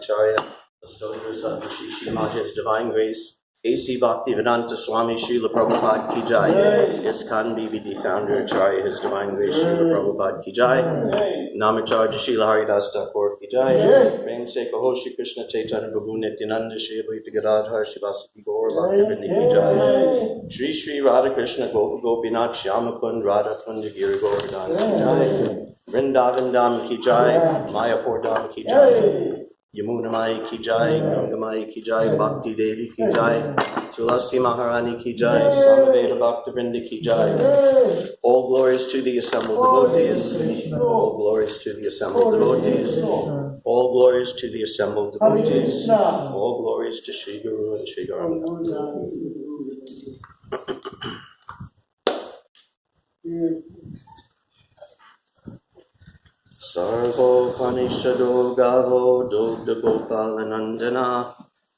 Acharya, custodians of Shri Maha's Divine Grace, A.C. Bhaktivedanta Swami Srila Prabhupada Ki Jai, ISKCON BBD Founder Acharya, His Divine Grace Srila Prabhupada Ki Jai, Namacharya Srila Haridas Thakur Ki Jai, Prem Se Kaho Shri Krishna Chaitanya Prabhu Nityananda Shri Advaita Gadadhar Shivasati Gaur Bhaktivinoda Ki Jai, Shri Shri Radha Krishna Gopinath Shyamakund Radha Kund Giri Govardhan Ki Jai, Vrindavan Dham Ki Jai, Mayapur Dham Ki Jai, Yamuna Mai Ki Jai, Ganga Mai Ki Jai, Bhakti Devi Ki Jai, Tulasi Maharani Ki Jai, Samaveda Bhakta Vrinda Ki Jai. All glories to the assembled devotees. All glories to the assembled devotees. All glories to the assembled devotees. All glories to Shri Guru and Shri Gauranga. Sarvo Panishado Gavo Dogda Gopalanandana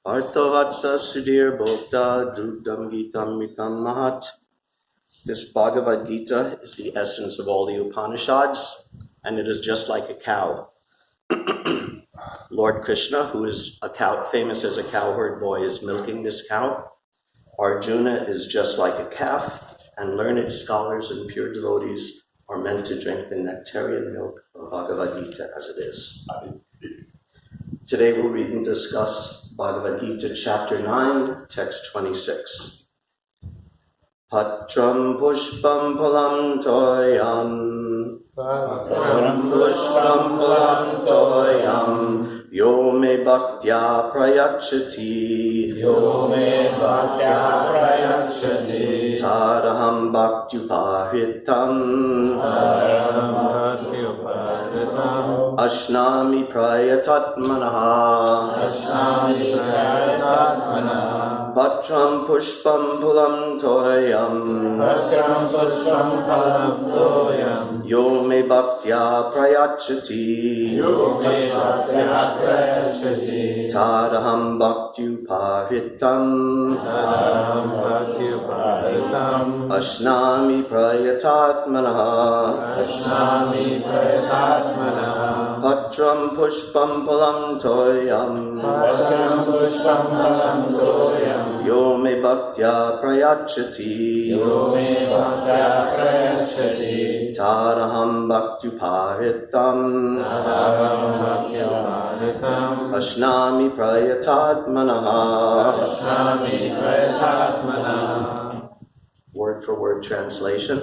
Arthavatsa Sudhir Bhokta Dugdam Gitam Mitam Mahat. This Bhagavad Gita is the essence of all the Upanishads, and it is just like a cow. Lord Krishna, who is a cow, famous as a cowherd boy, is milking this cow. Arjuna is just like a calf, and learned scholars and pure devotees are meant to drink the nectarian milk of Bhagavad Gita as it is. Today we'll read and discuss Bhagavad Gita chapter 9, text 26. Patram pushpam phalam toyam, Patram pushpam phalam toyam, Yo me bhaktya prayachati, Yo me bhaktya prayachati, Tadaham bhaktyupahritam, Tadaham bhaktyupahritam, Ashnami prayatatmanaha, Ashnami prayatatmanaha, Patram pushpam phalam toyam, Patram pushpam phalam toyam, Yo me bhaktya prayachati, Yo me bhaktya prayachati, Tadaham bhaktyupahritam, Tadaham bhakthyupahritam, Ashnami prayatatmanaha, Ashnami prayatatmanaha, Patram pushpam palam toyam. Patram pushpam palam toyam. Yo me bhaktya prayachati. Yo me bhaktya prayachati. Taraham bhaktuparitam. Taraham bhaktuparitam. Ashnami prayatatmanaha. Ashnami prayatatmanaha. Word for word translation.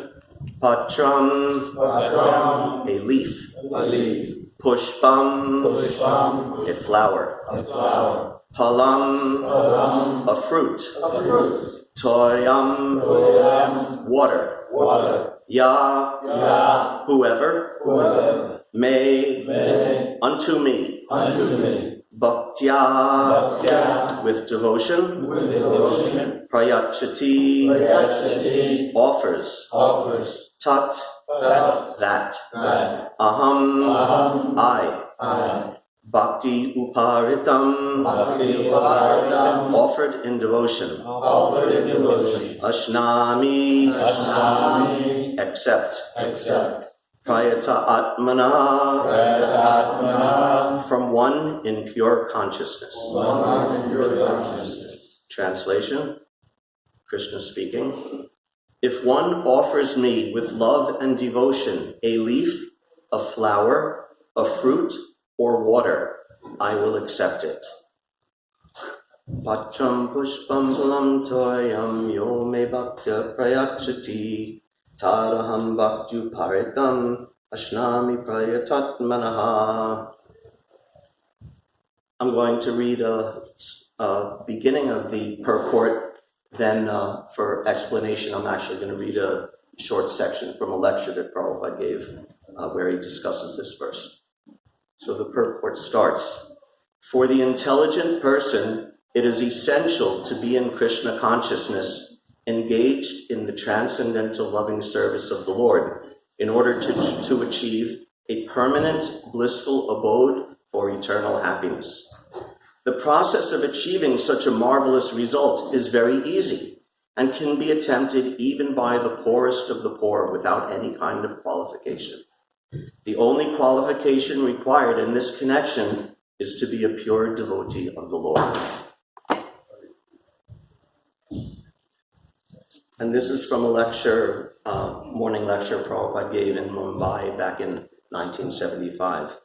Patram, Patram, a leaf. a leaf. Pushpam, Pushpam, a flower. a flower. Palam, Palam, a fruit. a fruit. Toyam, Toyam, water. water. Ya, Ya, whoever, whoever, may, unto me. Bhaktya, Bhaktya, with devotion. with devotion. Prayachati, Prayachati, offers. offers. Tat, that. Aham, I. Bhakti uparitam, Bhakti uparitam, offered in devotion. offered in devotion. Ashnami, Ashnami, accept. Prayata atmana, prayatatmana, from one in pure consciousness. one in pure consciousness. Translation, Krishna speaking. If one offers me with love and devotion a leaf, a flower, a fruit, or water, I will accept it. Patram pushpam phalam toyam yo me bhaktya prayachati. Taraham bhaktuparitam ashnami prayatatmanaha. I'm going to read a beginning of the purport. Then for explanation, I'm actually going to read a short section from a lecture that Prabhupada gave where he discusses this verse. So the purport starts. For the intelligent person, it is essential to be in Krishna consciousness, engaged in the transcendental loving service of the Lord, in order to achieve a permanent, blissful abode for eternal happiness. The process of achieving such a marvelous result is very easy and can be attempted even by the poorest of the poor without any kind of qualification. The only qualification required in this connection is to be a pure devotee of the Lord. And this is from a lecture, morning lecture Prabhupada gave in Mumbai back in 1975.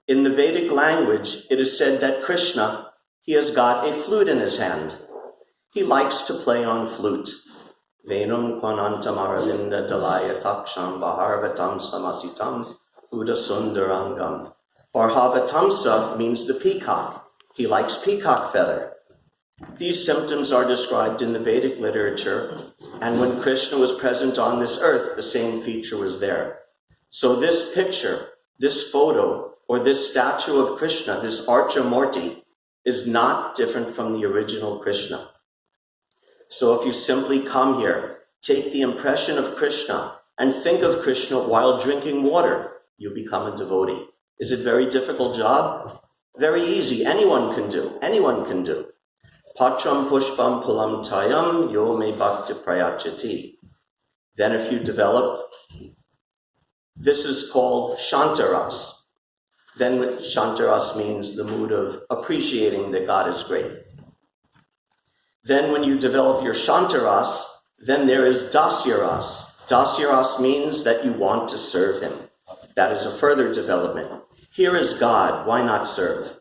In the Vedic language, it is said that Krishna, he has got a flute in his hand. He likes to play on flute. Venum kwanantam aravinda dalaya taksham baharvatam samasitam uda sundarangam. Barhavatamsa means the peacock. He likes peacock feather. These symptoms are described in the Vedic literature, and when Krishna was present on this earth, the same feature was there. So this picture, this photo, or this statue of Krishna, this Archamurti, is not different from the original Krishna. So if you simply come here, take the impression of Krishna, and think of Krishna while drinking water, you become a devotee. Is it a very difficult job? Very easy. Anyone can do. Patram pushpam palam tayam yo me bhakti prayachati. Then if you develop, this is called shantaras. Then shantaras means the mood of appreciating that God is great. Then when you develop your shantaras, then there is dasyaras. Dasyaras means that you want to serve him. That is a further development. Here is God, why not serve?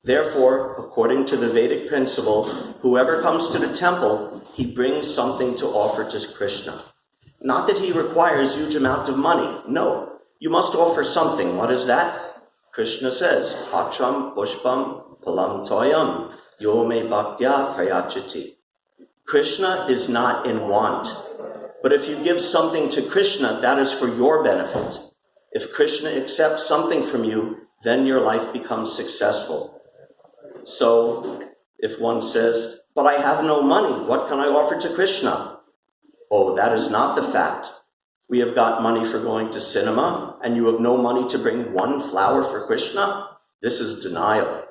Therefore, according to the Vedic principle, whoever comes to the temple, he brings something to offer to Krishna. Not that he requires huge amount of money. No, you must offer something. What is that? Krishna says, Patram pushpam palam toyam yo me bhaktya prayachati. Krishna is not in want. But if you give something to Krishna, that is for your benefit. If Krishna accepts something from you, then your life becomes successful. So if one says, but I have no money, what can I offer to Krishna? Oh, that is not the fact. We have got money for going to cinema, and you have no money to bring one flower for Krishna? This is denial.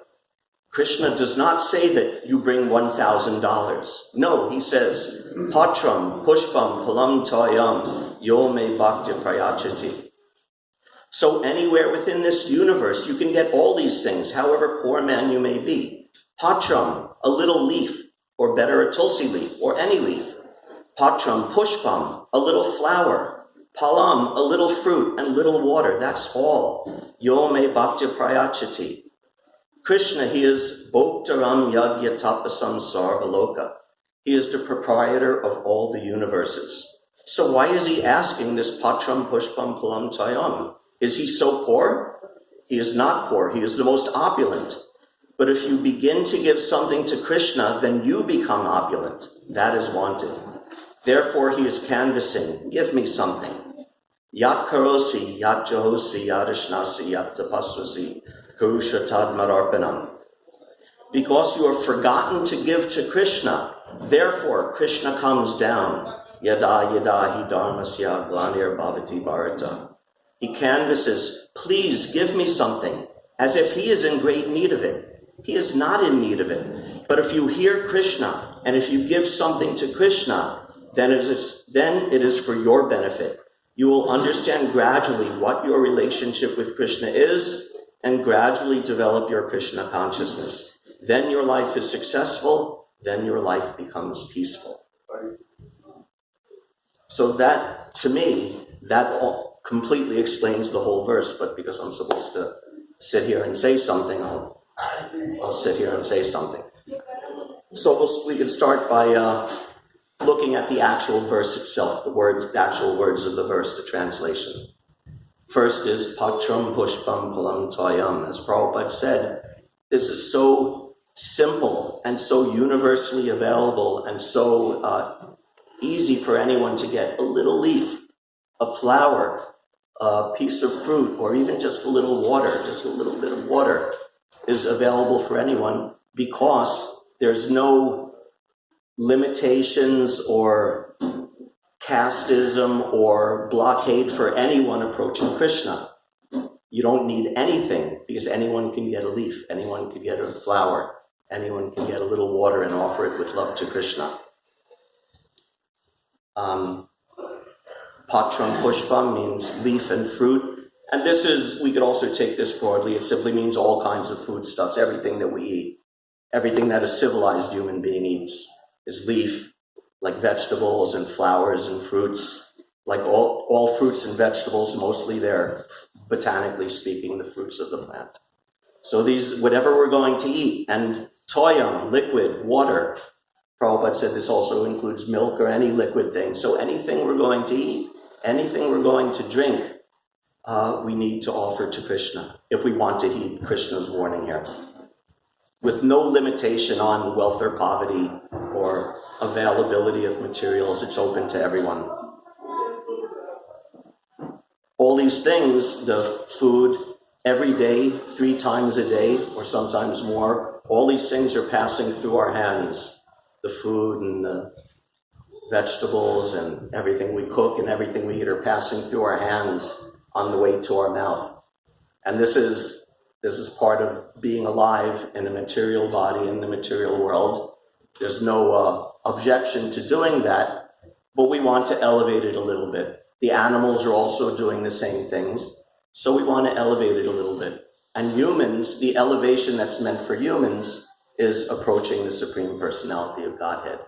Krishna does not say that you bring $1,000. No, he says, Patram pushpam palam toyam yo me bhakti prayachati. So anywhere within this universe, you can get all these things, however poor man you may be. Patram, a little leaf, or better, a tulsi leaf, or any leaf. Patram, pushpam, a little flower. Palam, a little fruit and little water. That's all. Yo me bhakti prayachati. Krishna, he is Bhoktaram Yagya Tapasam Sarvaloka. He is the proprietor of all the universes. So why is he asking this Patram Pushpam Palam Tayam? Is he so poor? He is not poor. He is the most opulent. But if you begin to give something to Krishna, then you become opulent. That is wanted. Therefore, he is canvassing. Give me something. Yat karosi, yat jahosi, yat ashnasi, yat tapasvasi, karushatad mararpanam. Because you have forgotten to give to Krishna, therefore Krishna comes down. Yada yada hi dharmasya glanir bhavati bharata. He canvasses, please give me something, as if he is in great need of it. He is not in need of it. But if you hear Krishna, and if you give something to Krishna, then it is for your benefit. You will understand gradually what your relationship with Krishna is, and gradually develop your Krishna consciousness. Then your life is successful, then your life becomes peaceful. So that, to me, that all completely explains the whole verse, but because I'm supposed to sit here and say something, I'll sit here and say something. So we can start by looking at the actual verse itself, the actual words of the verse, the translation. First is Patram Pushpam Palam Toyam. As Prabhupada said, this is so simple and so universally available and so easy for anyone to get. A little leaf, a flower, a piece of fruit, or even just a little water, just a little bit of water is available for anyone because there's no limitations or casteism or blockade for anyone approaching Krishna. You don't need anything because anyone can get a leaf, anyone can get a flower, anyone can get a little water and offer it with love to Krishna. Patram Pushpam means leaf and fruit. And this is, we could also take this broadly, it simply means all kinds of foodstuffs, everything that we eat, everything that a civilized human being eats is leaf, like vegetables and flowers and fruits, like all fruits and vegetables, mostly they're, botanically speaking, the fruits of the plant. So these, whatever we're going to eat, and toyam, liquid, water. Prabhupada said this also includes milk or any liquid thing. So anything we're going to eat, anything we're going to drink, we need to offer to Krishna if we want to heed Krishna's warning here. With no limitation on wealth or poverty or availability of materials, it's open to everyone. All these things, the food, every day, 3 times a day, or sometimes more, all these things are passing through our hands. The food and the vegetables and everything we cook and everything we eat are passing through our hands on the way to our mouth. And this is part of being alive in a material body in the material world. There's no objection to doing that, but we want to elevate it a little bit. The animals are also doing the same things, so we want to elevate it a little bit. And humans, the elevation that's meant for humans is approaching the Supreme Personality of Godhead.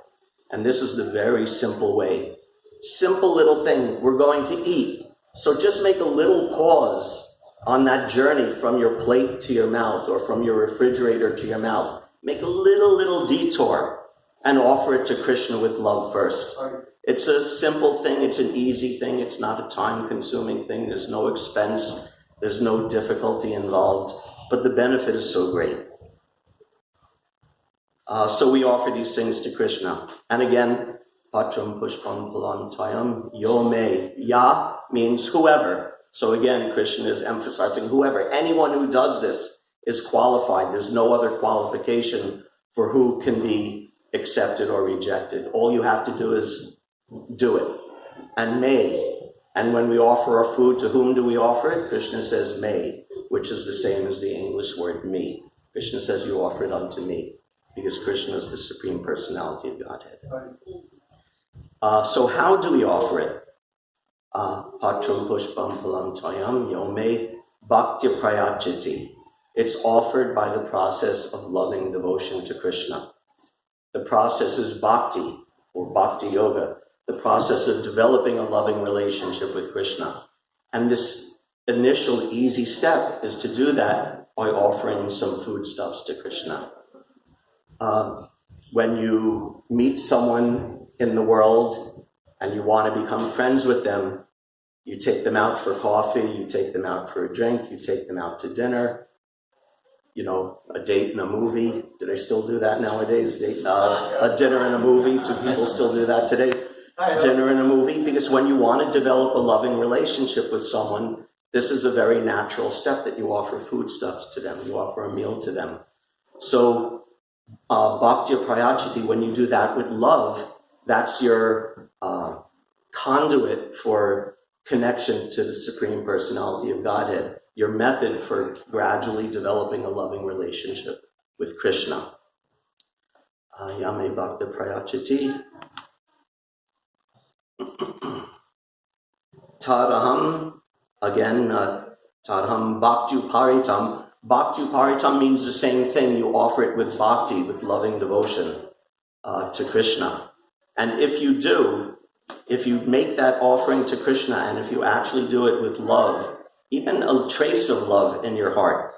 And this is the very simple way. Simple little thing, we're going to eat. So just make a little pause on that journey from your plate to your mouth or from your refrigerator to your mouth. Make a little detour and offer it to Krishna with love first. It's a simple thing, it's an easy thing, it's not a time-consuming thing, there's no expense, there's no difficulty involved, but the benefit is so great. So we offer these things to Krishna. And again, Patram Pushpam Palam Tayam Yo Me. Ya means whoever. So again, Krishna is emphasizing whoever. Anyone who does this is qualified. There's no other qualification for who can be accepted or rejected. All you have to do is do it. And may. And when we offer our food, to whom do we offer it? Krishna says may, which is the same as the English word me. Krishna says you offer it unto me, because Krishna is the Supreme Personality of Godhead. So how do we offer it? Patrum pushpam palam toyam yome bhaktya prayachiti. It's offered by the process of loving devotion to Krishna. The process is bhakti, or bhakti yoga, the process of developing a loving relationship with Krishna. And this initial easy step is to do that by offering some foodstuffs to Krishna. When you meet someone in the world and you want to become friends with them, you take them out for coffee, you take them out for a drink, you take them out to dinner, a date and a movie. Do they still do that nowadays? A dinner and a movie? Do people still do that today? Dinner and a movie? Because when you want to develop a loving relationship with someone, this is a very natural step that you offer foodstuffs to them. You offer a meal to them. So, bhaktya prayachiti, when you do that with love, that's your conduit for connection to the Supreme Personality of Godhead, your method for gradually developing a loving relationship with Krishna. Yame bhakta prayachiti. Tadaham, again, tadaham bhaktu paritam. Bhakti paritam means the same thing. You offer it with bhakti, with loving devotion to Krishna. And if you make that offering to Krishna, and if you actually do it with love, even a trace of love in your heart,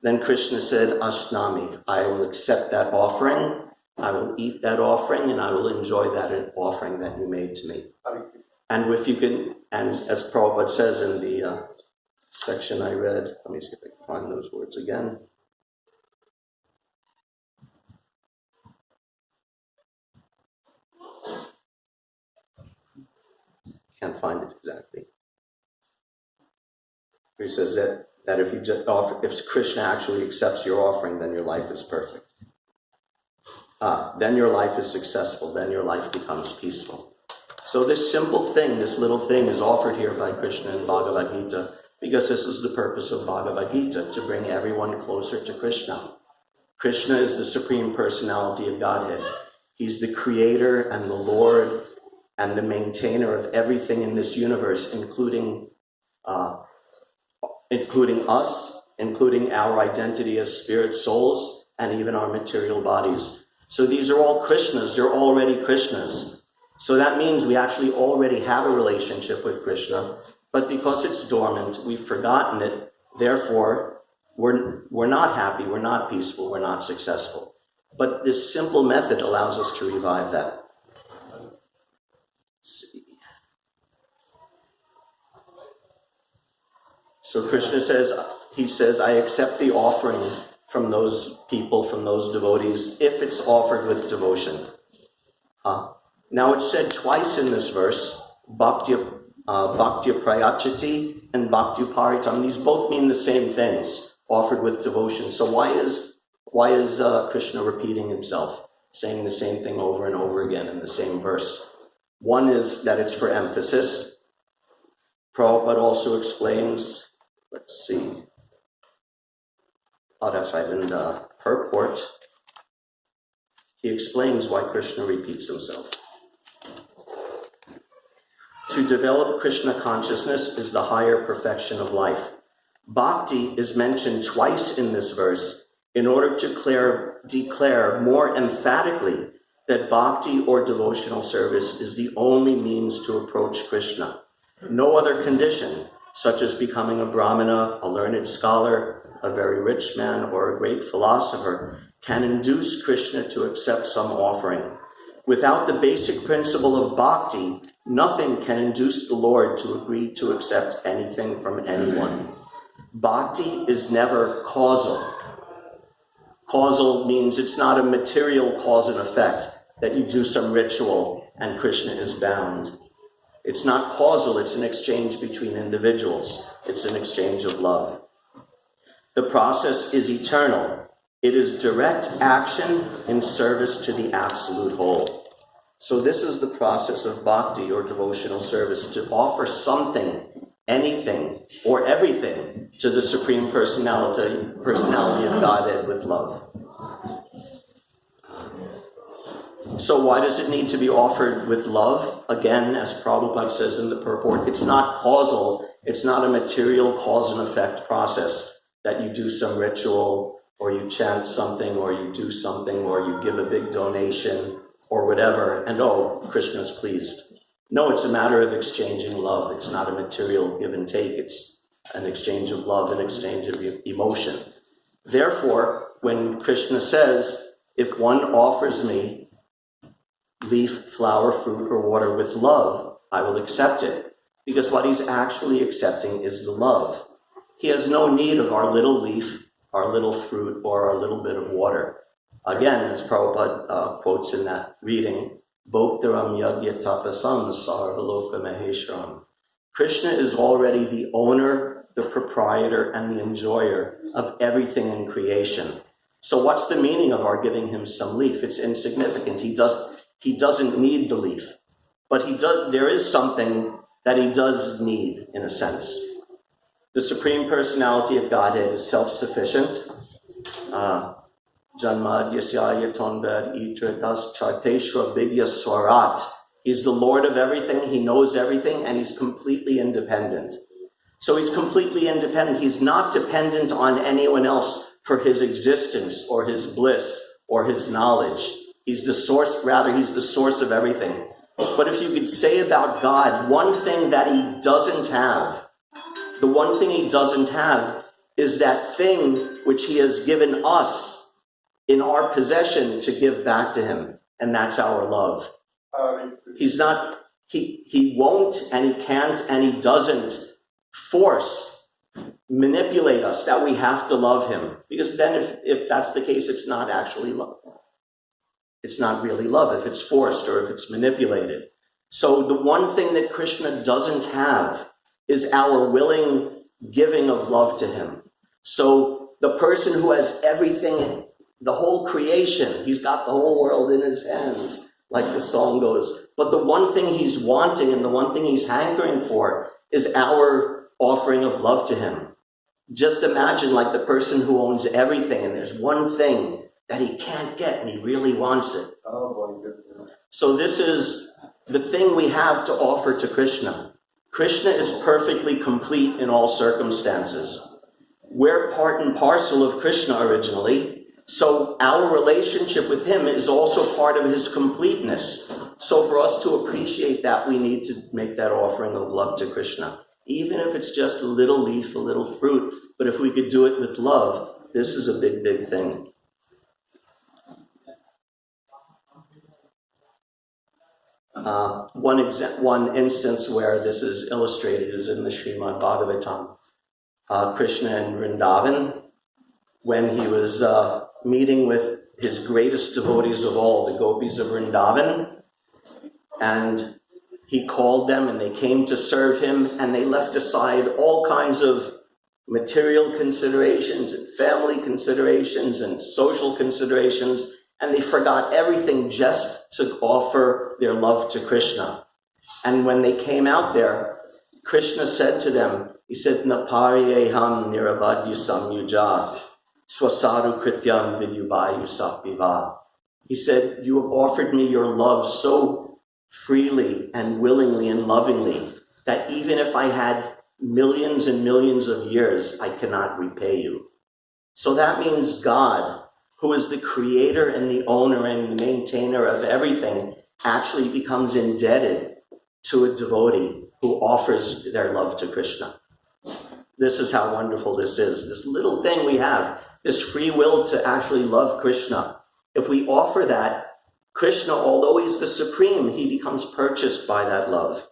then Krishna said, Asnami, I will accept that offering, I will eat that offering, and I will enjoy that offering that you made to me. And if you can, and as Prabhupada says in the section I read, let me see if I can find those words again. Can't find it exactly. He says that if you just offer, if Krishna actually accepts your offering, then your life is perfect. Then your life is successful. Then your life becomes peaceful. So this simple thing, this little thing, is offered here by Krishna in Bhagavad Gita, because this is the purpose of Bhagavad Gita, to bring everyone closer to Krishna. Krishna is the Supreme Personality of Godhead. He's the creator and the Lord and the maintainer of everything in this universe, including us, including our identity as spirit souls, and even our material bodies. So these are all Krishnas. They're already Krishnas. So that means we actually already have a relationship with Krishna, but because it's dormant, we've forgotten it. Therefore, we're not happy, we're not peaceful, we're not successful. But this simple method allows us to revive that. So Krishna says, I accept the offering from those people, from those devotees, if it's offered with devotion. Now it's said twice in this verse, bhaktya prayachiti and bhakti paritam. These both mean the same things, offered with devotion. So why is Krishna repeating himself, saying the same thing over and over again in the same verse? One is that it's for emphasis. Prabhupada also explains, let's see. Oh, that's right, in the purport, he explains why Krishna repeats himself. To develop Krishna consciousness is the higher perfection of life. Bhakti is mentioned twice in this verse in order to declare more emphatically that bhakti or devotional service is the only means to approach Krishna. No other condition, such as becoming a brahmana, a learned scholar, a very rich man, or a great philosopher, can induce Krishna to accept some offering. Without the basic principle of bhakti, nothing can induce the Lord to agree to accept anything from anyone. Bhakti is never causal. Causal means it's not a material cause and effect, that you do some ritual and Krishna is bound. It's not causal, it's an exchange between individuals. It's an exchange of love. The process is eternal. It is direct action in service to the absolute whole. So this is the process of bhakti or devotional service, to offer something, anything, or everything to the Supreme Personality of Godhead with love. So why does it need to be offered with love? Again, as Prabhupada says in the purport, it's not causal. It's not a material cause and effect process that you do some ritual or you chant something or you do something or you give a big donation or whatever and oh, Krishna's pleased. No, it's a matter of exchanging love. It's not a material give and take. It's an exchange of love, an exchange of emotion. Therefore, when Krishna says, if one offers me leaf, flower, fruit, or water with love, I will accept it. Because what he's actually accepting is the love. He has no need of our little leaf, our little fruit, or our little bit of water. Again, as Prabhupada quotes in that reading, Bhoktaram Yagya Tapasam Sarvaloka Maheshwaram. Krishna is already the owner, the proprietor, and the enjoyer of everything in creation. So what's the meaning of our giving him some leaf? It's insignificant. He doesn't need the leaf. But there is something that he does need, in a sense. The Supreme Personality of Godhead is self-sufficient. Janmadhyasya Tonbad Itratas Charteshwa Bigya Swarat. He's the Lord of everything, he knows everything, and he's completely independent. So he's completely independent. He's not dependent on anyone else for his existence or his bliss or his knowledge. He's the source of everything. But if you could say about God, one thing that he doesn't have, the one thing he doesn't have is that thing which he has given us in our possession to give back to him, and that's our love. He won't and he can't and he doesn't manipulate us that we have to love him. Because then if that's the case, it's not actually love. It's not really love if it's forced or if it's manipulated. So the one thing that Krishna doesn't have is our willing giving of love to him. So the person who has everything, the whole creation, he's got the whole world in his hands, like the song goes. But the one thing he's wanting and the one thing he's hankering for is our offering of love to him. Just imagine like the person who owns everything and there's one thing that he can't get and he really wants it. Oh, my goodness. So this is the thing we have to offer to Krishna. Krishna is perfectly complete in all circumstances. We're part and parcel of Krishna originally, so our relationship with him is also part of his completeness. So for us to appreciate that, we need to make that offering of love to Krishna. Even if it's just a little leaf, a little fruit, but if we could do it with love, this is a big, big thing. One instance where this is illustrated is in the Srimad Bhagavatam. Krishna in Vrindavan, when he was meeting with his greatest devotees of all, the gopis of Vrindavan, and he called them and they came to serve him, and they left aside all kinds of material considerations and family considerations and social considerations, and they forgot everything just to offer their love to Krishna. And when they came out there, Krishna said to them, he said, Naparyeham niravadyu samyuja swasaru krityam vidyubayu sakviva. He said, you have offered me your love so freely and willingly and lovingly that even if I had millions and millions of years, I cannot repay you. So that means God, who is the creator and the owner and the maintainer of everything, actually becomes indebted to a devotee who offers their love to Krishna. This is how wonderful this is. This little thing we have, this free will to actually love Krishna. If we offer that, Krishna, although he's the supreme, he becomes purchased by that love.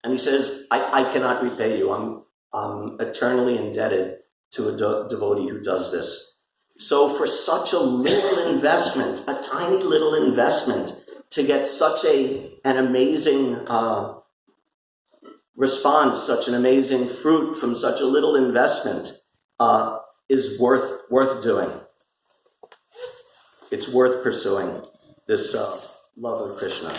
And he says, I cannot repay you. I'm eternally indebted to a devotee who does this. So for such a little investment, a tiny little investment, to get such an amazing response, such an amazing fruit from such a little investment, is worth doing. It's worth pursuing this love of Krishna.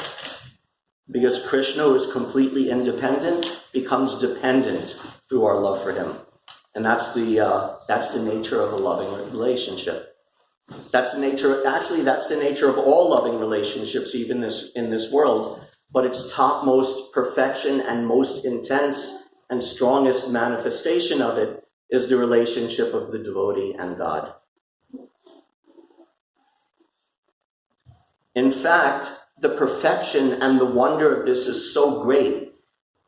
Because Krishna, who is completely independent, becomes dependent through our love for him. And that's the nature of a loving relationship. That's the nature, actually, that's the nature of all loving relationships, even in this world. But its topmost perfection and most intense and strongest manifestation of it is the relationship of the devotee and God. In fact, the perfection and the wonder of this is so great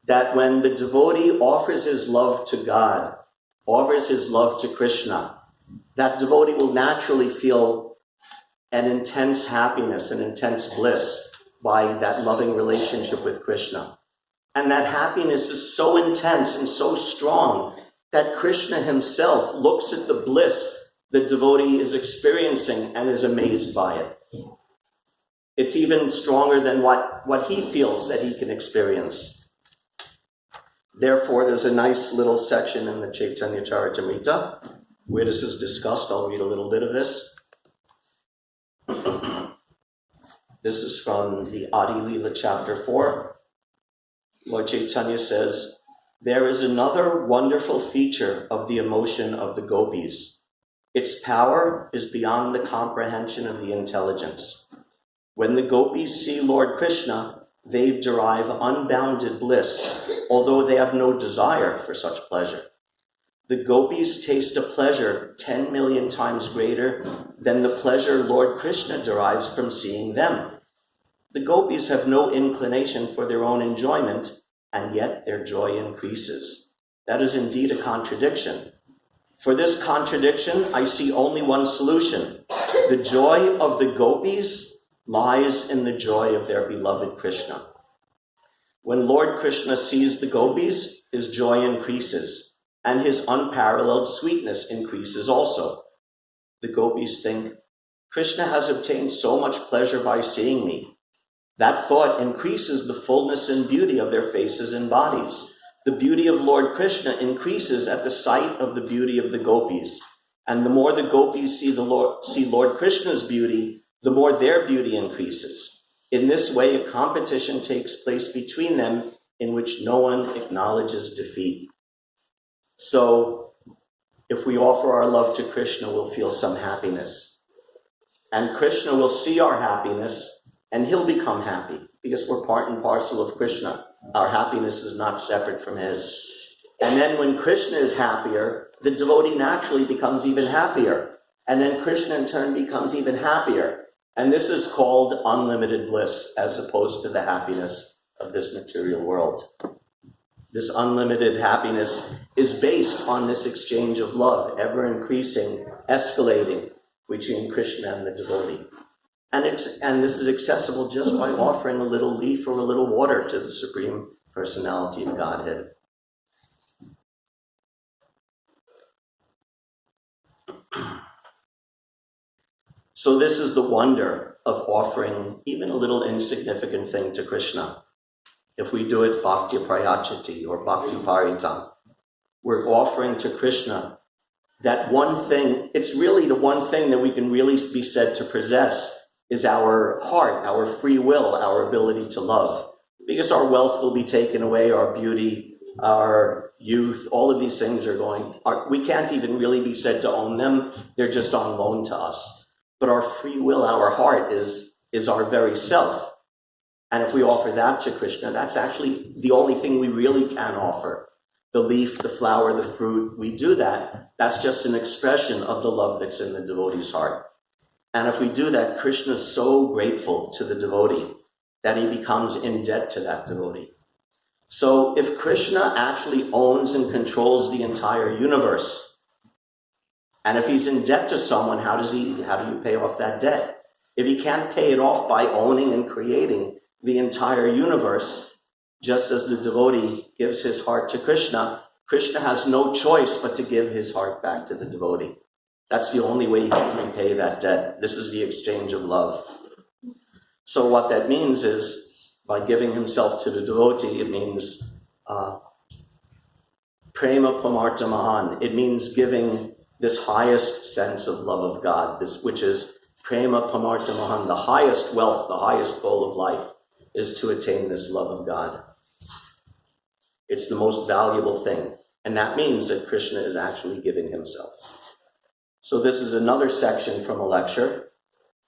that when the devotee offers his love to God, offers his love to Krishna, that devotee will naturally feel an intense happiness, an intense bliss by that loving relationship with Krishna. And that happiness is so intense and so strong that Krishna himself looks at the bliss the devotee is experiencing and is amazed by it. It's even stronger than what he feels that he can experience. Therefore, there's a nice little section in the Chaitanya Charitamrita where this is discussed. I'll read a little bit of this. This is from the Adi Lila chapter 4. Lord Chaitanya says, "There is another wonderful feature of the emotion of the gopis. Its power is beyond the comprehension of the intelligence. When the gopis see Lord Krishna, they derive unbounded bliss, although they have no desire for such pleasure. The gopis taste a pleasure 10 million times greater than the pleasure Lord Krishna derives from seeing them. The gopis have no inclination for their own enjoyment, and yet their joy increases." That is indeed a contradiction. For this contradiction, I see only one solution. The joy of the gopis lies in the joy of their beloved Krishna. When Lord Krishna sees the gopis, his joy increases, and his unparalleled sweetness increases also. The gopis think, "Krishna has obtained so much pleasure by seeing me." That thought increases the fullness and beauty of their faces and bodies. The beauty of Lord Krishna increases at the sight of the beauty of the gopis. And the more the gopis see Lord Krishna's beauty, the more their beauty increases. In this way, a competition takes place between them in which no one acknowledges defeat. So, if we offer our love to Krishna, we'll feel some happiness. And Krishna will see our happiness, and he'll become happy, because we're part and parcel of Krishna. Our happiness is not separate from his. And then when Krishna is happier, the devotee naturally becomes even happier. And then Krishna in turn becomes even happier. And this is called unlimited bliss, as opposed to the happiness of this material world. This unlimited happiness is based on this exchange of love, ever increasing, escalating between Krishna and the devotee. And this is accessible just by offering a little leaf or a little water to the Supreme Personality of Godhead. So this is the wonder of offering even a little insignificant thing to Krishna. If we do it bhakti prayachati or bhakti paritam, we're offering to Krishna that one thing. It's really the one thing that we can really be said to possess is our heart, our free will, our ability to love. Because our wealth will be taken away, our beauty, our youth, all of these things we can't even really be said to own them. They're just on loan to us. But our free will, our heart is our very self. And if we offer that to Krishna, that's actually the only thing we really can offer. The leaf, the flower, the fruit, we do that. That's just an expression of the love that's in the devotee's heart. And if we do that, Krishna is so grateful to the devotee that he becomes in debt to that devotee. So if Krishna actually owns and controls the entire universe, and if he's in debt to someone, how do you pay off that debt? If he can't pay it off by owning and creating the entire universe, just as the devotee gives his heart to Krishna, Krishna has no choice but to give his heart back to the devotee. That's the only way he can repay that debt. This is the exchange of love. So what that means is, by giving himself to the devotee, it means prema pamarta mahan. It means giving this highest sense of love of God, which is prema pamarta mahan, the highest wealth, the highest goal of life, is to attain this love of God. It's the most valuable thing. And that means that Krishna is actually giving himself. So this is another section from a lecture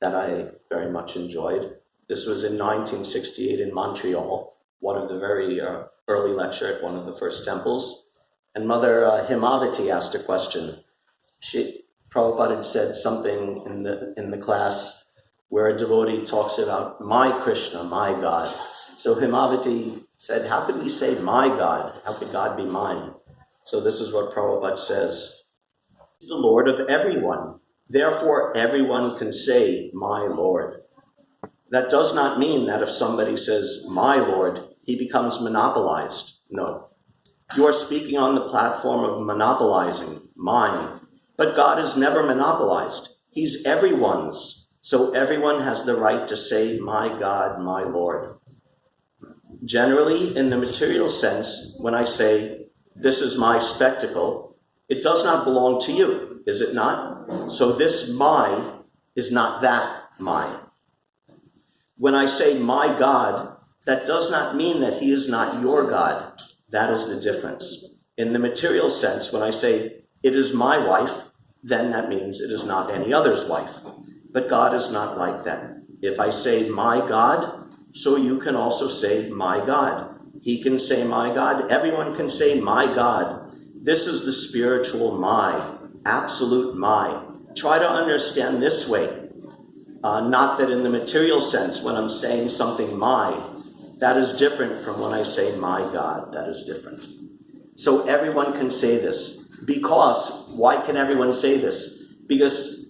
that I very much enjoyed. This was in 1968 in Montreal, one of the very early lecture at one of the first temples. And Mother Himavati asked a question. Prabhupada had said something in the class where a devotee talks about my Krishna, my God. So Himavati said, how could we say my God? How could God be mine? So this is what Prabhupada says. He's the Lord of everyone. Therefore, everyone can say, my Lord. That does not mean that if somebody says, my Lord, he becomes monopolized. No. You are speaking on the platform of monopolizing, mine. But God is never monopolized. He's everyone's. So everyone has the right to say, my God, my Lord. Generally, in the material sense, when I say, this is my spectacle, it does not belong to you, is it not? So this my is not that my. When I say my God, that does not mean that he is not your God. That is the difference. In the material sense, when I say it is my wife, then that means it is not any other's wife. But God is not like that. If I say my God, so you can also say my God. He can say my God. Everyone can say my God. This is the spiritual my, absolute my. Try to understand this way. Not that in the material sense, when I'm saying something my, that is different from when I say my God. That is different. So everyone can say this. Because, why can everyone say this? Because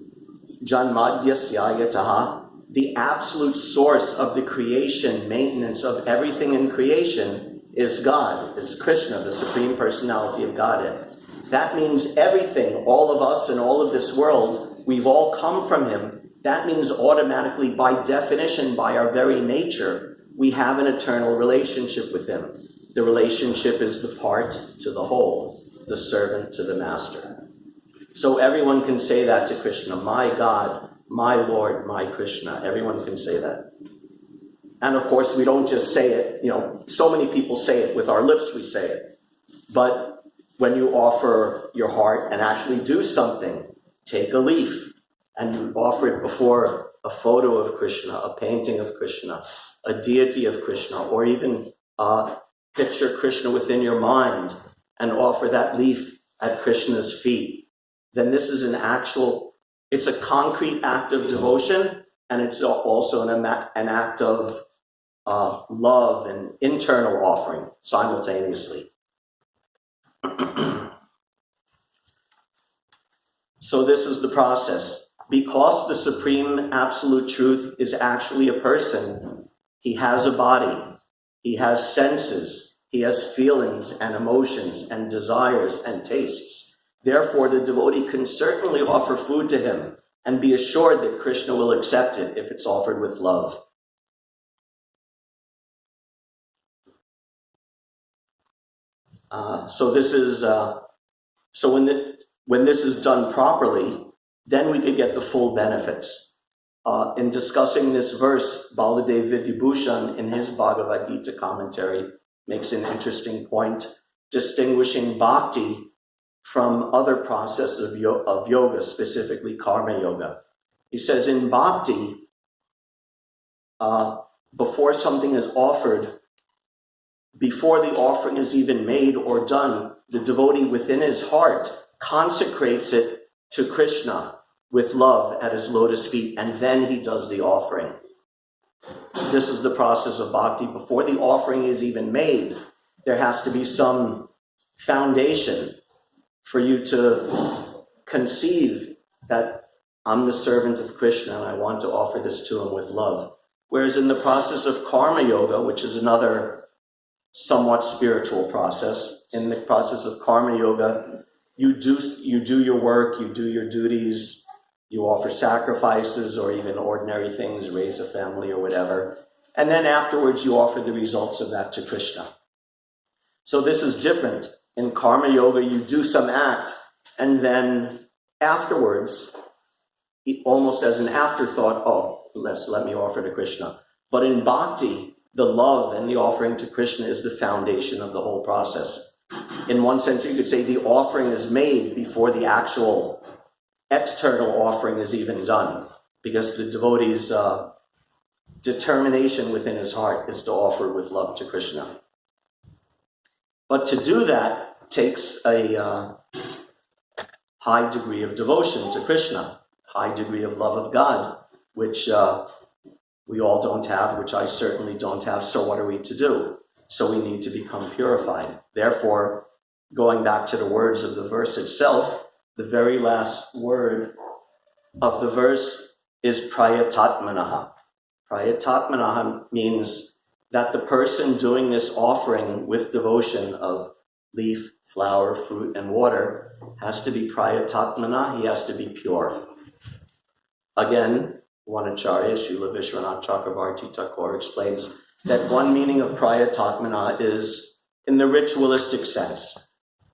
Janmadhyasya Taha, the absolute source of the creation, maintenance of everything in creation is God, is Krishna, the Supreme Personality of Godhead. That means everything, all of us and all of this world, we've all come from him. That means automatically, by definition, by our very nature, we have an eternal relationship with him. The relationship is the part to the whole, the servant to the master. So everyone can say that to Krishna, my God, my Lord, my Krishna. Everyone can say that. And of course, we don't just say it, so many people say it. With our lips, we say it. But when you offer your heart and actually do something, take a leaf and you offer it before a photo of Krishna, a painting of Krishna, a deity of Krishna, or even picture Krishna within your mind and offer that leaf at Krishna's feet, then this is it's a concrete act of devotion, and it's also an act of love and internal offering simultaneously. So this is the process. Because the Supreme Absolute Truth is actually a person, he has a body, he has senses, he has feelings and emotions and desires and tastes. Therefore, the devotee can certainly offer food to him and be assured that Krishna will accept it if it's offered with love. So when this is done properly, then we could get the full benefits. In discussing this verse, Baladev Vidyabhushan in his Bhagavad Gita commentary makes an interesting point, distinguishing bhakti from other processes of yoga, specifically karma yoga. He says in bhakti, before something is offered, before the offering is even made or done, the devotee within his heart consecrates it to Krishna with love at his lotus feet, and then he does the offering. This is the process of bhakti. Before the offering is even made, there has to be some foundation for you to conceive that I'm the servant of Krishna and I want to offer this to him with love. Whereas in the process of karma yoga, which is another somewhat spiritual process, in the process of karma yoga, you do your work, you do your duties, you offer sacrifices or even ordinary things, raise a family or whatever. And then afterwards you offer the results of that to Krishna. So this is different. In karma yoga, you do some act, and then afterwards, almost as an afterthought, let me offer to Krishna. But in bhakti, the love and the offering to Krishna is the foundation of the whole process. In one sense, you could say the offering is made before the actual external offering is even done, because the devotee's determination within his heart is to offer with love to Krishna. But to do that takes a high degree of devotion to Krishna, high degree of love of God, which we all don't have, which I certainly don't have. So what are we to do? So we need to become purified. Therefore, going back to the words of the verse itself, the very last word of the verse is prayatatmanaha. Prayatatmanaha means that the person doing this offering with devotion of leaf, flower, fruit, and water has to be prayatatmana, he has to be pure. Again, one Acharya, Srila Vishwanath Chakravarti Thakur, explains that one meaning of prayatatmana is in the ritualistic sense,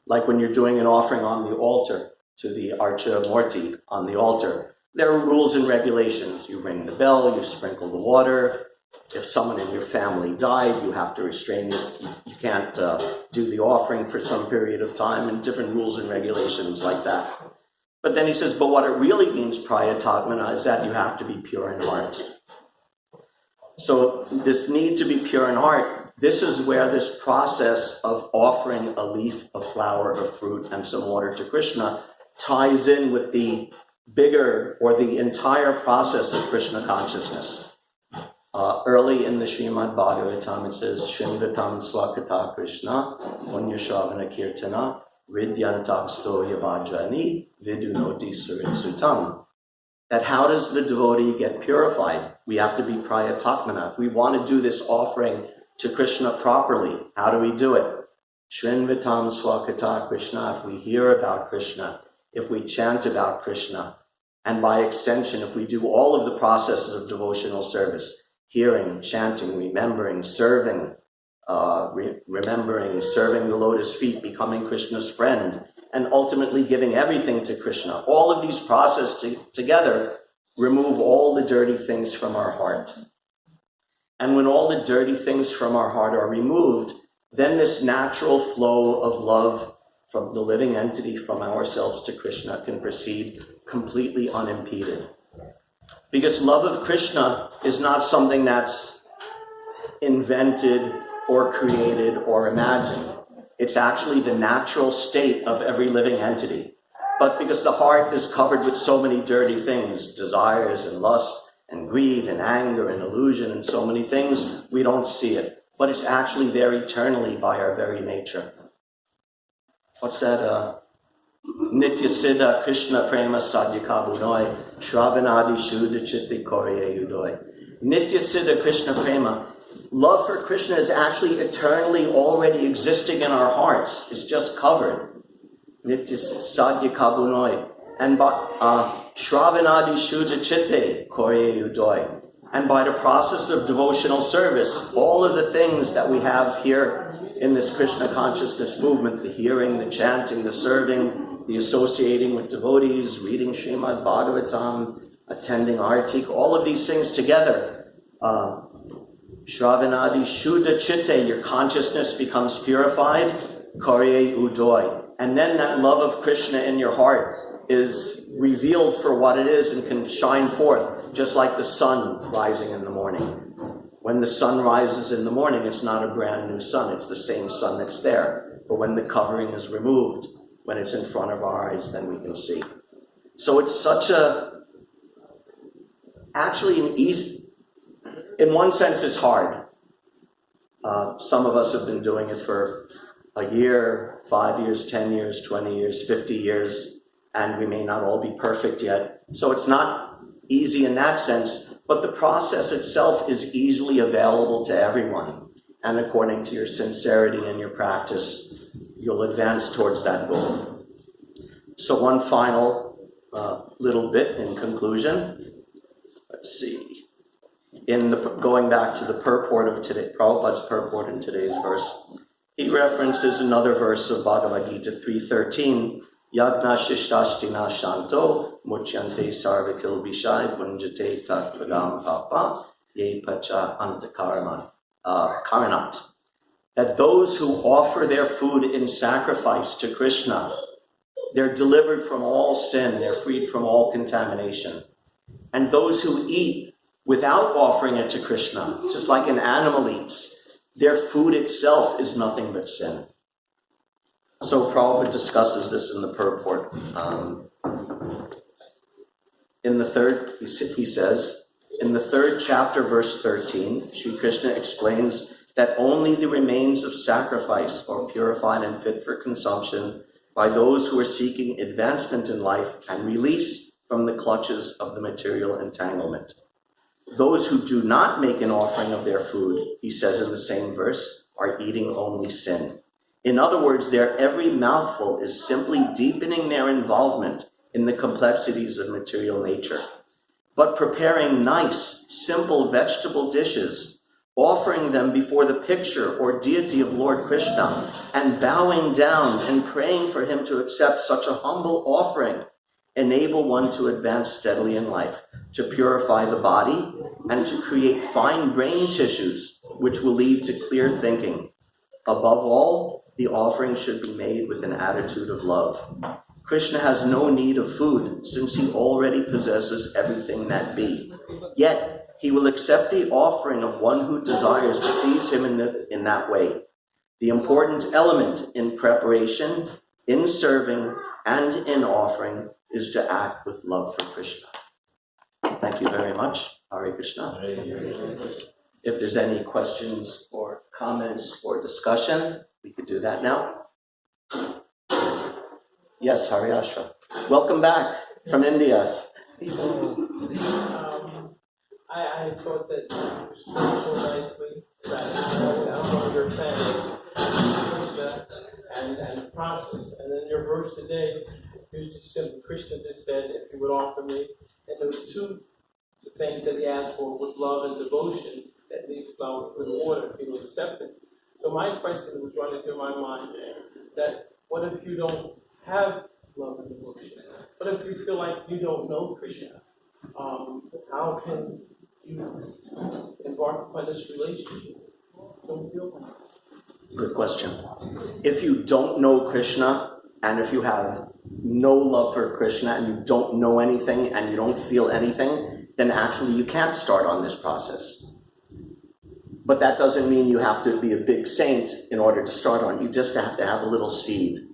like when you're doing an offering on the altar to the Archa Murti on the altar. There are rules and regulations. You ring the bell, you sprinkle the water. If someone in your family died, you have to restrain this. You can't do the offering for some period of time, and different rules and regulations like that. But then he says, but what it really means, prayatatmana, is that you have to be pure in heart. So this need to be pure in heart, this is where this process of offering a leaf, a flower, a fruit, and some water to Krishna ties in with the bigger or the entire process of Krishna consciousness. Early in the Srimad Bhagavatam, it says, Shrinvatam Swakata Krishna, Punyashavana Kirtana, Vidyantaksto Yabhajani, Vidunoti Suritsutam. That how does the devotee get purified? We have to be prayatatmana. If we want to do this offering to Krishna properly, how do we do it? Shrinvatam Swakata Krishna, if we hear about Krishna, if we chant about Krishna, and by extension, if we do all of the processes of devotional service, hearing, chanting, remembering, serving, remembering, serving the lotus feet, becoming Krishna's friend, and ultimately giving everything to Krishna. All of these processes together remove all the dirty things from our heart. And when all the dirty things from our heart are removed, then this natural flow of love from the living entity, from ourselves to Krishna, can proceed completely unimpeded. Because love of Krishna is not something that's invented or created or imagined. It's actually the natural state of every living entity. But because the heart is covered with so many dirty things, desires and lust and greed and anger and illusion and so many things, we don't see it. But it's actually there eternally by our very nature. What's that? Nitya Siddha Krishna Prema Sadyakabunoi Shravanadi Shuddha Chitti Korye Udoi. Nitya Siddha Krishna Prema. Love for Krishna is actually eternally already existing in our hearts. It's just covered. Nitya Sadyakabunoi. And by Shravanadi Shuddha Chitte Korye Udoi. And by the process of devotional service, all of the things that we have here in this Krishna consciousness movement, the hearing, the chanting, the serving, the associating with devotees, reading Srimad Bhagavatam, attending Artik, all of these things together, Shravanadi Shuddha Chitte, your consciousness becomes purified, Karye Udoi. And then that love of Krishna in your heart is revealed for what it is and can shine forth, just like the sun rising in the morning. When the sun rises in the morning, it's not a brand new sun, it's the same sun that's there. But when the covering is removed, when it's in front of our eyes, then we can see. So it's such actually an easy, in one sense it's hard. Some of us have been doing it for a year, 5 years, 10 years, 20 years, 50 years, and we may not all be perfect yet. So it's not easy in that sense, but the process itself is easily available to everyone. And according to your sincerity and your practice, you'll advance towards that goal. So one final little bit in conclusion. Let's see. Going back to the purport of today, Prabhupada's purport in today's verse, he references another verse of Bhagavad Gita 3:13, Yagna Shishtastina Shanto Muchyante Sarvakil Bishai Punjate Tatvagam Papa Ye Pacha Antakaranat. That those who offer their food in sacrifice to Krishna They're delivered from all sin. They're freed from all contamination. And those who eat without offering it to Krishna, just like an animal eats, their food itself is nothing but sin. So Prabhupada discusses this in the purport. In the third, he says, in the 3rd chapter, verse 13, Sri Krishna explains that only the remains of sacrifice are purified and fit for consumption by those who are seeking advancement in life and release from the clutches of the material entanglement. Those who do not make an offering of their food, he says in the same verse, are eating only sin. In other words, their every mouthful is simply deepening their involvement in the complexities of material nature. But preparing nice, simple vegetable dishes, offering them before the picture or deity of Lord Krishna, and bowing down and praying for him to accept such a humble offering, enable one to advance steadily in life, to purify the body, and to create fine brain tissues, which will lead to clear thinking. Above all, the offering should be made with an attitude of love. Krishna has no need of food, since he already possesses everything that be. Yet, he will accept the offering of one who desires to please him in that way. The important element in preparation, in serving, and in offering is to act with love for Krishna. Thank you very much. Hare Krishna. If there's any questions or comments or discussion, we could do that now. Yes, Haryashra. Welcome back from India. I thought that you were so nicely that one of your fans, Krishna and the process. And then your verse today, you just simply, Krishna just said, if you would offer me. And there was two things that he asked for with love and devotion that leaves flower with water, if he will accept it. So my question was running through my mind that what if you don't have love and devotion? What if you feel like you don't know Krishna? How can you embark upon this relationship? Don't feel like it. Good question. If you don't know Krishna, and if you have no love for Krishna, and you don't know anything, and you don't feel anything, then actually you can't start on this process. But that doesn't mean you have to be a big saint in order to start on it. You just have to have a little seed.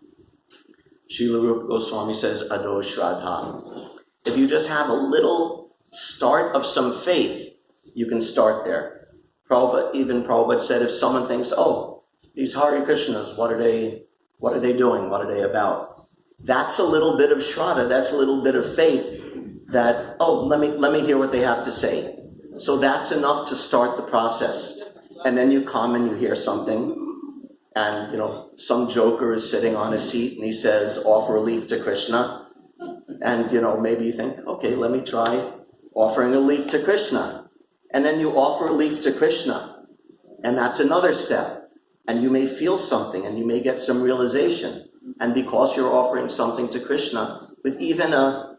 Srila Rupa Goswami says, Ado Shraddha. If you just have a little start of some faith, you can start there. Prabhupada said, if someone thinks, oh, these Hare Krishnas, what are they doing? What are they about? That's a little bit of Shraddha, that's a little bit of faith that, oh, let me hear what they have to say. So that's enough to start the process. And then you come and you hear something, and some joker is sitting on a seat and he says, offer a leaf to Krishna. And maybe you think, okay, let me try offering a leaf to Krishna. And then you offer a leaf to Krishna. And that's another step. And you may feel something and you may get some realization. And because you're offering something to Krishna with even an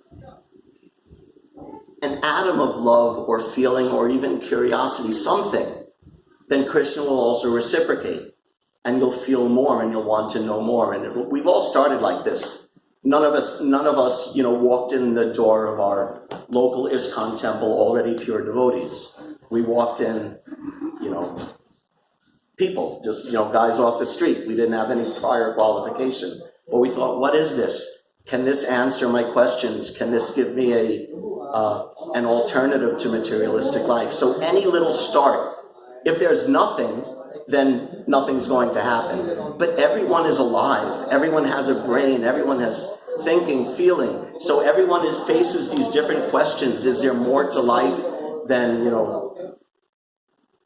atom of love or feeling or even curiosity, something, then Krishna will also reciprocate. And you'll feel more and you'll want to know more. And we've all started like this. None of us, walked in the door of our local ISKCON temple already pure devotees. We walked in, people, just, guys off the street. We didn't have any prior qualification. But we thought, what is this? Can this answer my questions? Can this give me an alternative to materialistic life? So any little start, if there's nothing, then nothing's going to happen. But everyone is alive. Everyone has a brain. Everyone has thinking, feeling. So everyone faces these different questions. Is there more to life than,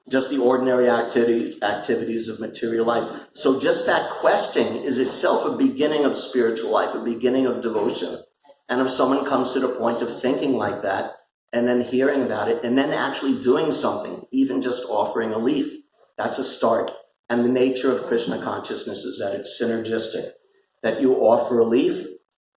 just the ordinary activities of material life? So just that questing is itself a beginning of spiritual life, a beginning of devotion. And if someone comes to the point of thinking like that, and then hearing about it, and then actually doing something, even just offering a leaf, that's a start. And the nature of Krishna consciousness is that it's synergistic. That you offer a leaf,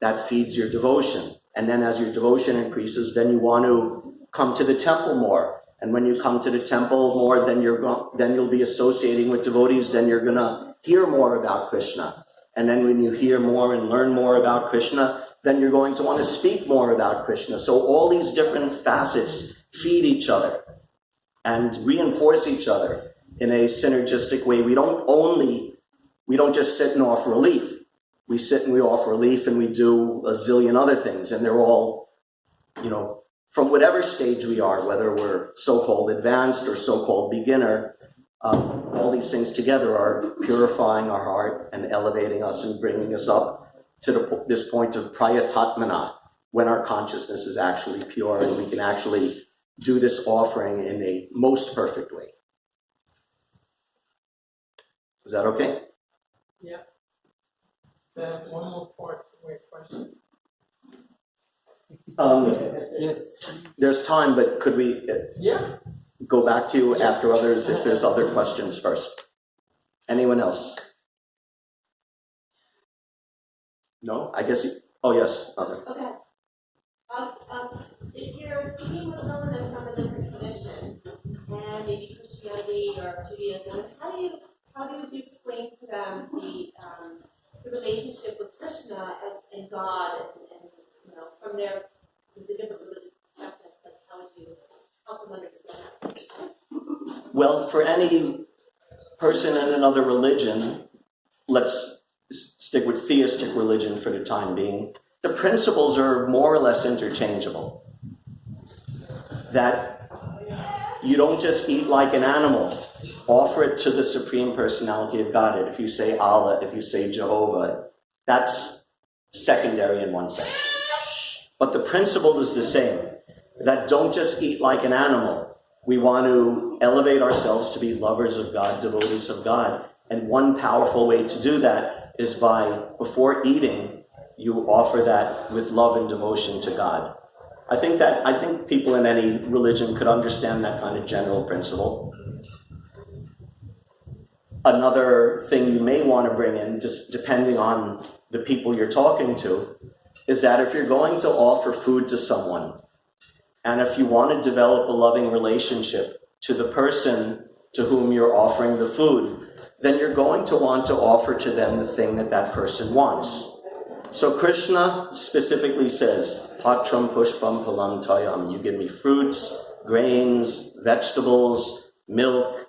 that feeds your devotion. And then as your devotion increases, then you want to come to the temple more. And when you come to the temple more, then you'll be associating with devotees, then you're going to hear more about Krishna. And then when you hear more and learn more about Krishna, then you're going to want to speak more about Krishna. So all these different facets feed each other and reinforce each other in a synergistic way. We don't just sit and offer relief. We sit and we offer relief and we do a zillion other things, and they're all, from whatever stage we are, whether we're so-called advanced or so-called beginner, all these things together are purifying our heart and elevating us and bringing us up to this point of prayatatmana, when our consciousness is actually pure and we can actually do this offering in a most perfect way. Is that okay? Yeah. I have one more part to my question. Yes. There's time, but could we go back to you after others if there's other questions first? Anyone else? No? I guess oh yes, other. Okay. If you're speaking with someone that's from a different tradition, and maybe Christianity or Judaism, how would you explain to them the relationship with Krishna and God, and from the different religious perspectives? Like, how would you help them understand that? Well, for any person in another religion, let's stick with theistic religion for the time being, the principles are more or less interchangeable. That you don't just eat like an animal. Offer it to the Supreme Personality of Godhead. If you say Allah, if you say Jehovah, that's secondary in one sense. But the principle is the same. That don't just eat like an animal. We want to elevate ourselves to be lovers of God, devotees of God. And one powerful way to do that is by, before eating, you offer that with love and devotion to God. I think people in any religion could understand that kind of general principle. Another thing you may want to bring in, just depending on the people you're talking to, is that if you're going to offer food to someone, and if you want to develop a loving relationship to the person to whom you're offering the food, then you're going to want to offer to them the thing that that person wants. So Krishna specifically says, Patram pushpam palam tayam. You give me fruits, grains, vegetables, milk,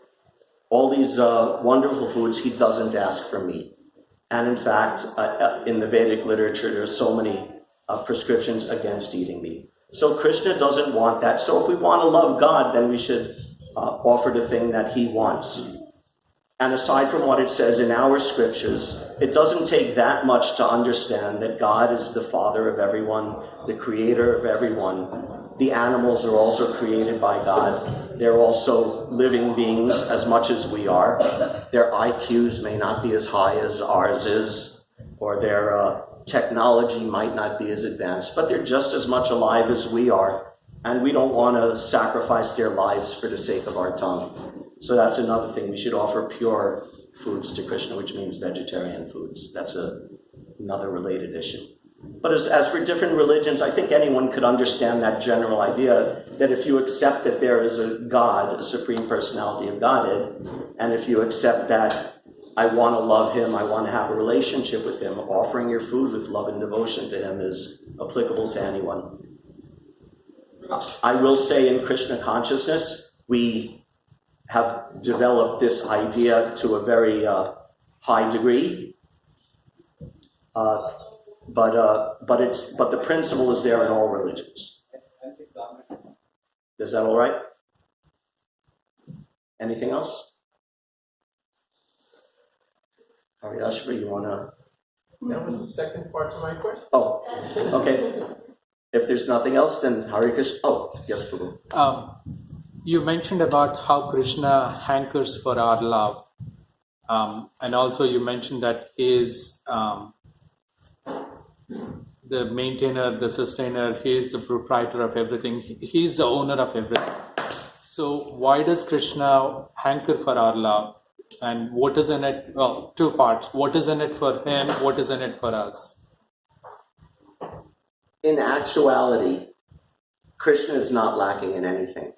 all these wonderful foods. He doesn't ask for meat. And in fact, in the Vedic literature, there's so many prescriptions against eating meat. So Krishna doesn't want that. So if we want to love God, then we should offer the thing that he wants. And aside from what it says in our scriptures, it doesn't take that much to understand that God is the Father of everyone, the Creator of everyone. The animals are also created by God. They're also living beings as much as we are. Their IQs may not be as high as ours is, or their technology might not be as advanced, but they're just as much alive as we are. And we don't want to sacrifice their lives for the sake of our tongue. So that's another thing. We should offer pure foods to Krishna, which means vegetarian foods. That's another related issue. But as for different religions, I think anyone could understand that general idea that if you accept that there is a God, a Supreme Personality of Godhead, and if you accept that I want to love him, I want to have a relationship with him, offering your food with love and devotion to him is applicable to anyone. I will say in Krishna consciousness, we have developed this idea to a very high degree, but the principle is there in all religions. Is that all right? Anything else? Haryashva, you want to? That was the second part of my question. Oh, okay. If there's nothing else, then Hare Krishna. Oh, yes, Prabhu. You mentioned about how Krishna hankers for our love. And also you mentioned that he is the maintainer, the sustainer, he is the proprietor of everything. He is the owner of everything. So why does Krishna hanker for our love? And what is in it? Well, two parts. What is in it for him? What is in it for us? In actuality, Krishna is not lacking in anything.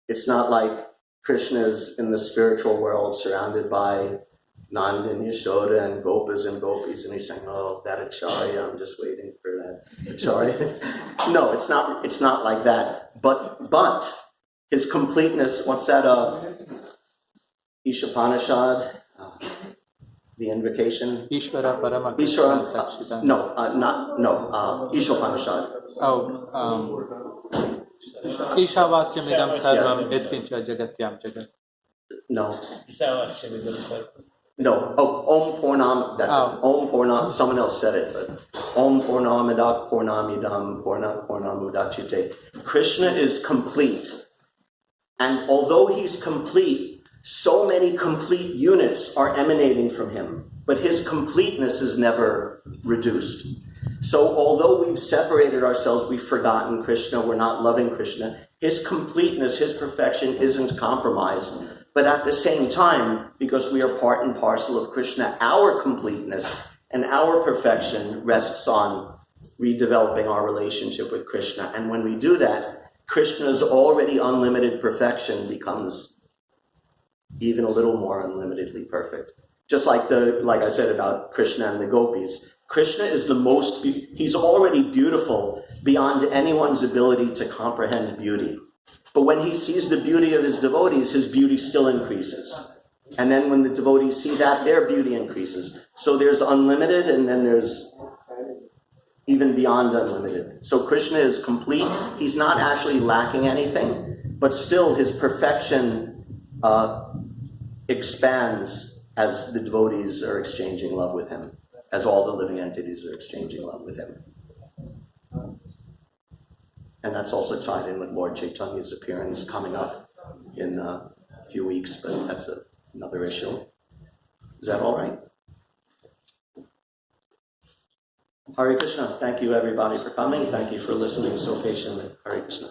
It's not like Krishna is in the spiritual world surrounded by Nanda and Yashoda and Gopas and Gopis, and he's saying, "Oh, that Acharya, I'm just waiting for that Acharya." No, it's not like that. But his completeness. What's that? Ishopanishad, the invocation. Ishvara Parama Ishvara. Krishna Sakshita. Ishopanishad. Ishavasyamidam sarvam yatkincha jagatyam jagat. No. Isavasya. No. Oh, Om Purnam. That's it. Om Purnam. Someone else said it, but Om Purnamidak Purnamidam Purnamudachite. Krishna is complete. And although he's complete, so many complete units are emanating from him. But his completeness is never reduced. So although we've separated ourselves, we've forgotten Krishna, we're not loving Krishna, his completeness, his perfection isn't compromised. But at the same time, because we are part and parcel of Krishna, our completeness and our perfection rests on redeveloping our relationship with Krishna. And when we do that, Krishna's already unlimited perfection becomes even a little more unlimitedly perfect. Just like I said about Krishna and the gopis. Krishna is he's already beautiful beyond anyone's ability to comprehend beauty. But when he sees the beauty of his devotees, his beauty still increases. And then when the devotees see that, their beauty increases. So there's unlimited, and then there's even beyond unlimited. So Krishna is complete. He's not actually lacking anything, but still his perfection expands as the devotees are exchanging love with him, as all the living entities are exchanging love with him. And that's also tied in with Lord Chaitanya's appearance coming up in a few weeks, but that's another issue. Is that all right? Hare Krishna. Thank you, everybody, for coming. Thank you for listening so patiently. Hare Krishna.